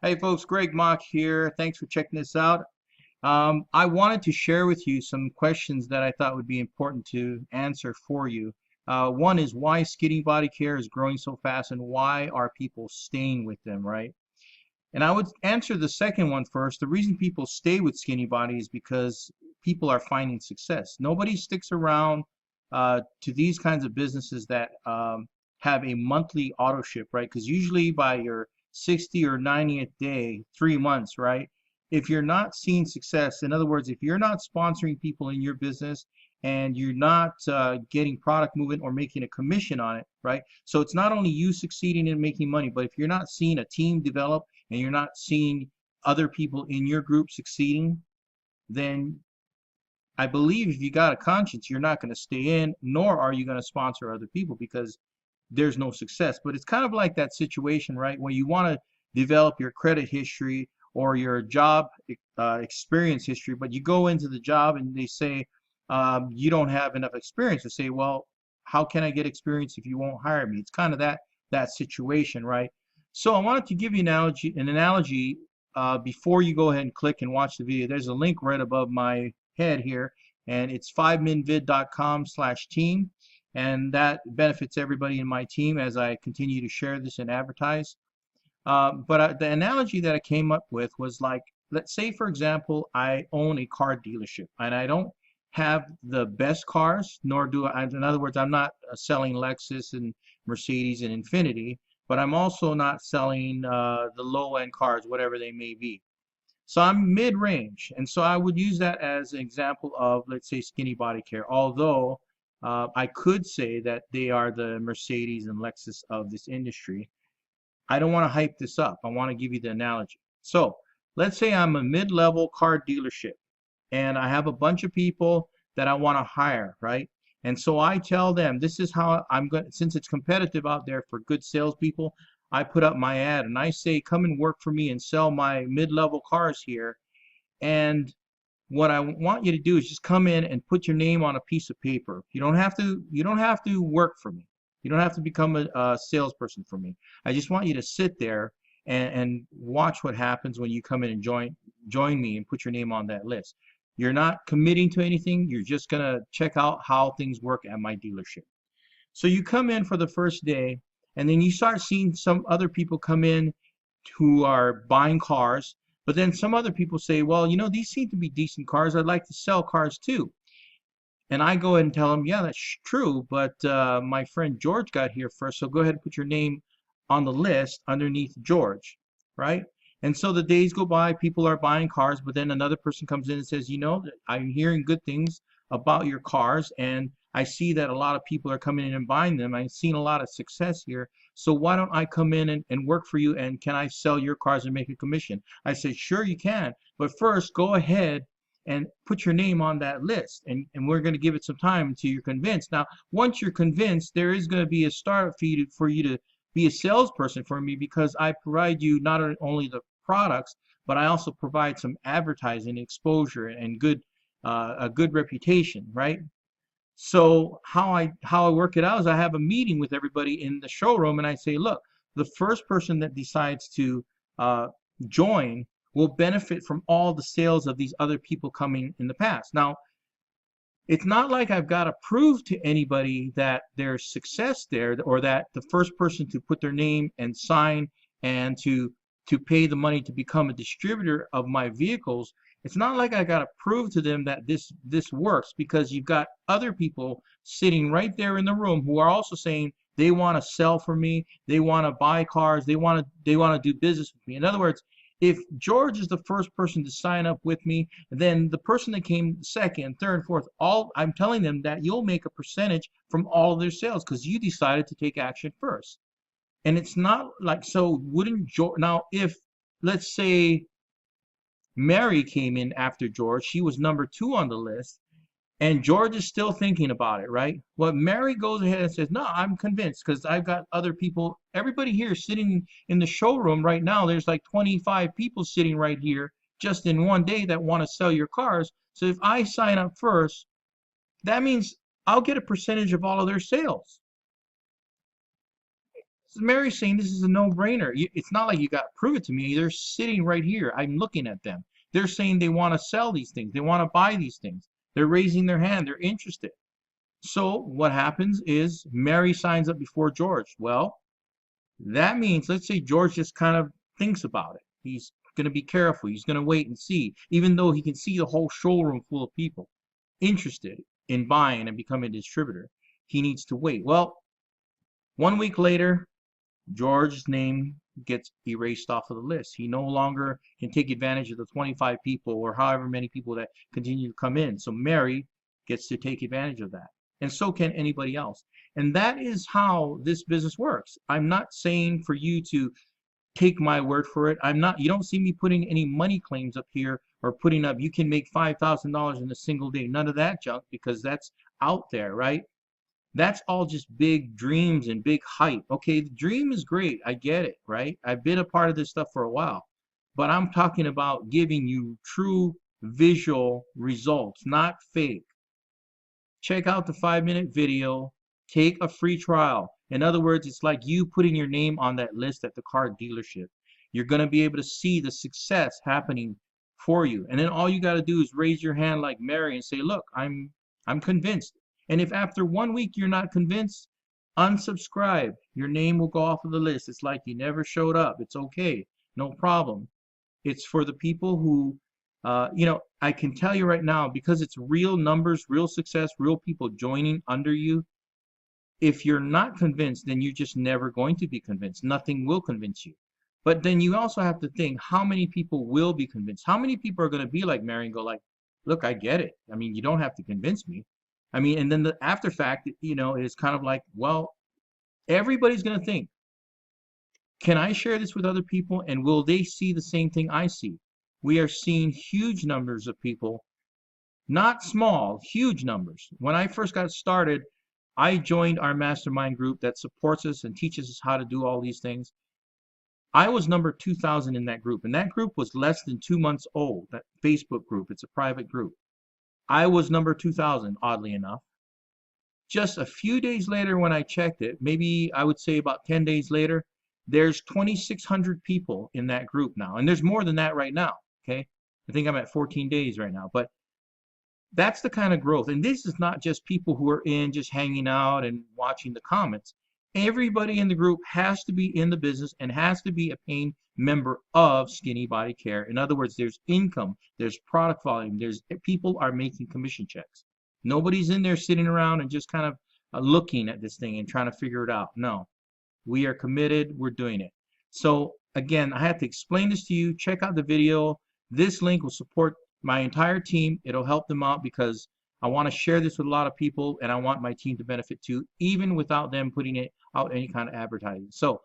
Hey folks, Greg Mock here. Thanks for checking this out. I wanted to share with you some questions that I thought would be important to answer for you. One is why Skinny Body Care is growing so fast and why are people staying with them, right? And I would answer the second one first. The reason people stay with Skinny Body is because people are finding success. Nobody sticks around to these kinds of businesses that have a monthly auto ship, right? Because usually by your 60 or 90th day, 3 months, right? If you're not seeing success, in other words, if you're not sponsoring people in your business and you're not getting product movement or making a commission on it, right? So it's not only you succeeding in making money, but if you're not seeing a team develop and you're not seeing other people in your group succeeding, then I believe if you got a conscience, you're not going to stay in, nor are you going to sponsor other people because there's no success. But it's kind of like that situation, right, where you want to develop your credit history or your job experience history, but you go into the job and they say you don't have enough experience. To say, well, how can I get experience if you won't hire me? It's kind of that situation, right? So I wanted to give you an analogy before you go ahead and click and watch the video. There's a link right above my head here, and it's 5minvid.com/team, and that benefits everybody in my team as I continue to share this and advertise. But the analogy that I came up with was like, let's say, for example, I own a car dealership and I don't have the best cars, nor do I, in other words, I'm not selling Lexus and Mercedes and Infiniti, but I'm also not selling the low-end cars, whatever they may be. So I'm mid-range, and so I would use that as an example of, let's say, Skinny Body Care. Although I could say that they are the Mercedes and Lexus of this industry. I don't want to hype this up. I want to give you the analogy. So let's say I'm a mid-level car dealership and I have a bunch of people that I want to hire, right? And so I tell them this is how I'm going, since it's competitive out there for good salespeople, I put up my ad and I say, come and work for me and sell my mid-level cars here. And what I want you to do is just come in and put your name on a piece of paper. You don't have to work for me. You don't have to become a salesperson for me. I just want you to sit there and watch what happens when you come in and join me and put your name on that list. You're not committing to anything. You're just gonna check out how things work at my dealership. So you come in for the first day, and then you start seeing some other people come in who are buying cars, but then some other people say, well, these seem to be decent cars. I'd like to sell cars too. And I go ahead and tell them, yeah, that's true, but my friend George got here first, so go ahead and put your name on the list underneath George, right? And so the days go by, people are buying cars, but then another person comes in and says, I'm hearing good things about your cars, and I see that a lot of people are coming in and buying them. I've seen a lot of success here. So why don't I come in and work for you, and can I sell your cars and make a commission? I said, sure you can, but first go ahead and put your name on that list, and we're going to give it some time until you're convinced. Now, once you're convinced, there is going to be a start fee for you to be a salesperson for me because I provide you not only the products, but I also provide some advertising exposure and a good reputation, right? So how I work it out is I have a meeting with everybody in the showroom and I say, look, the first person that decides to uh, join will benefit from all the sales of these other people coming in the past. Now, it's not like I've got to prove to anybody that there's success there or that the first person to put their name and sign and to pay the money to become a distributor of my vehicles. It's not like I got to prove to them that this works because you've got other people sitting right there in the room who are also saying they want to sell for me, they want to buy cars, they want to do business with me. In other words, if George is the first person to sign up with me, then the person that came second, third, fourth, all I'm telling them that you'll make a percentage from all of their sales because you decided to take action first. And it's not like, so wouldn't George, now if let's say Mary came in after George, she was number two on the list, and George is still thinking about it, right? Well, Mary goes ahead and says, no, I'm convinced because I've got other people, everybody here sitting in the showroom right now, there's like 25 people sitting right here just in one day that want to sell your cars. So if I sign up first, that means I'll get a percentage of all of their sales. Mary's saying this is a no-brainer. It's not like you got to prove it to me. They're sitting right here. I'm looking at them. They're saying they want to sell these things. They want to buy these things. They're raising their hand. They're interested. So what happens is Mary signs up before George. Well, that means, let's say George just kind of thinks about it. He's going to be careful. He's going to wait and see, even though he can see the whole showroom full of people interested in buying and becoming a distributor. He needs to wait. Well, 1 week later, George's name gets erased off of the list. He no longer can take advantage of the 25 people or however many people that continue to come in. So Mary gets to take advantage of that. And so can anybody else. And that is how this business works. I'm not saying for you to take my word for it. You don't see me putting any money claims up here or putting up, you can make $5,000 in a single day. None of that junk, because that's out there, right? That's all just big dreams and big hype. Okay, the dream is great. I get it, right? I've been a part of this stuff for a while. But I'm talking about giving you true visual results, not fake. Check out the 5-minute video. Take a free trial. In other words, it's like you putting your name on that list at the car dealership. You're going to be able to see the success happening for you. And then all you got to do is raise your hand like Mary and say, look, I'm convinced. And if after 1 week you're not convinced, unsubscribe. Your name will go off of the list. It's like you never showed up. It's okay. No problem. It's for the people who, I can tell you right now, because it's real numbers, real success, real people joining under you. If you're not convinced, then you're just never going to be convinced. Nothing will convince you. But then you also have to think, how many people will be convinced? How many people are going to be like Mary and go like, look, I get it. I mean, you don't have to convince me. I mean, and then the after fact, is kind of like, well, everybody's going to think, can I share this with other people? And will they see the same thing I see? We are seeing huge numbers of people, not small, huge numbers. When I first got started, I joined our mastermind group that supports us and teaches us how to do all these things. I was number 2,000 in that group, and that group was less than 2 months old, that Facebook group. It's a private group. I was number 2,000, oddly enough. Just a few days later when I checked it, maybe I would say about 10 days later, there's 2,600 people in that group now. And there's more than that right now, okay? I think I'm at 14 days right now. But that's the kind of growth. And this is not just people who are in just hanging out and watching the comments. Everybody in the group has to be in the business and has to be a paying member of Skinny Body Care. In other words, there's income, there's product volume, there's people are making commission checks. Nobody's in there sitting around and just kind of looking at this thing and trying to figure it out. No, we are committed. We're doing it. So again, I have to explain this to you. Check out the video. This link will support my entire team. It'll help them out because I want to share this with a lot of people and I want my team to benefit too, even without them putting it out any kind of advertising. So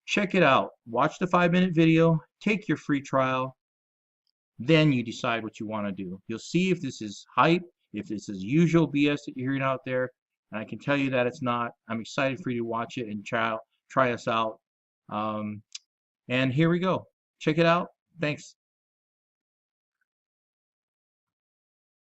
check it out. Watch the 5-minute video. Take your free trial. Then you decide what you want to do. You'll see if this is hype, if this is usual BS that you're hearing out there. And I can tell you that it's not. I'm excited for you to watch it and try us out. And here we go. Check it out. Thanks.